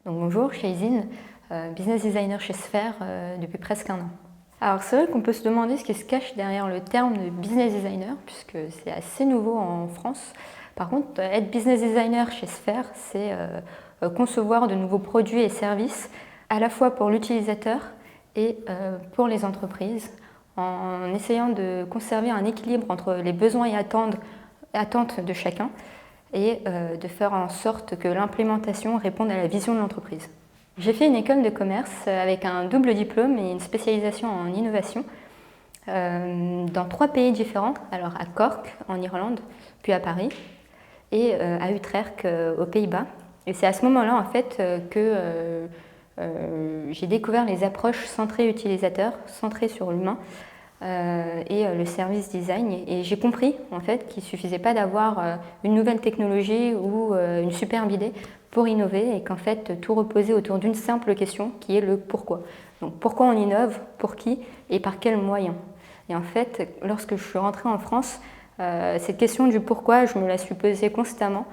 Donc bonjour, je suis Aizine, business designer chez Sphère depuis presque un an. Alors c'est vrai qu'on peut se demander ce qui se cache derrière le terme de business designer, puisque c'est assez nouveau en France. Par contre, être business designer chez Sphère, c'est concevoir de nouveaux produits et services, à la fois pour l'utilisateur et pour les entreprises, en essayant de conserver un équilibre entre les besoins et attentes de chacun, et de faire en sorte que l'implémentation réponde à la vision de l'entreprise. J'ai fait une école de commerce avec un double diplôme et une spécialisation en innovation dans 3 pays différents, alors à Cork en Irlande, puis à Paris et à Utrecht aux Pays-Bas. Et c'est à ce moment-là en fait que j'ai découvert les approches centrées utilisateurs, centrées sur l'humain, et le service design. Et j'ai compris en fait qu'il ne suffisait pas d'avoir une nouvelle technologie ou une superbe idée pour innover et qu'en fait tout reposait autour d'une simple question qui est le pourquoi. Donc pourquoi on innove, pour qui et par quels moyens. Et en fait, lorsque je suis rentrée en France, cette question du pourquoi, je me la suis posée constamment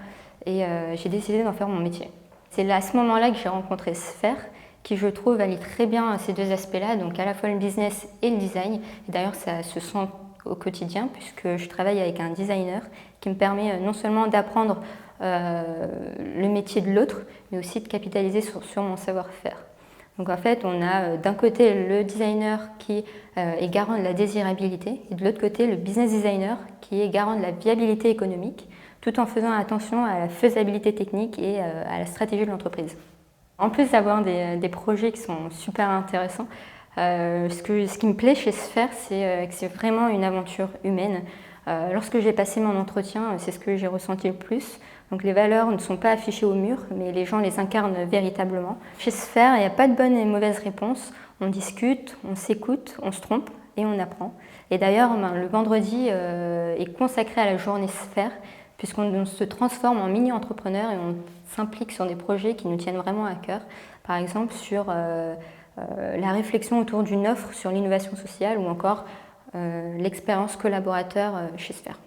et j'ai décidé d'en faire mon métier. C'est à ce moment-là que j'ai rencontré Sphère, qui je trouve allie très bien ces deux aspects-là, donc à la fois le business et le design. Et d'ailleurs, ça se sent au quotidien puisque je travaille avec un designer qui me permet non seulement d'apprendre le métier de l'autre, mais aussi de capitaliser sur mon savoir-faire. Donc en fait, on a d'un côté le designer qui est garant de la désirabilité et de l'autre côté le business designer qui est garant de la viabilité économique, tout en faisant attention à la faisabilité technique et à la stratégie de l'entreprise. En plus d'avoir des projets qui sont super intéressants, ce qui me plaît chez Sphère, c'est que c'est vraiment une aventure humaine. Lorsque j'ai passé mon entretien, c'est ce que j'ai ressenti le plus. Donc les valeurs ne sont pas affichées au mur, mais les gens les incarnent véritablement. Chez Sphère, il n'y a pas de bonne et mauvaise réponse. On discute, on s'écoute, on se trompe et on apprend. Et d'ailleurs, le vendredi est consacré à la journée Sphère, puisqu'on se transforme en mini-entrepreneur et on s'implique sur des projets qui nous tiennent vraiment à cœur. Par exemple, sur la réflexion autour d'une offre sur l'innovation sociale ou encore l'expérience collaborateur chez Sphère.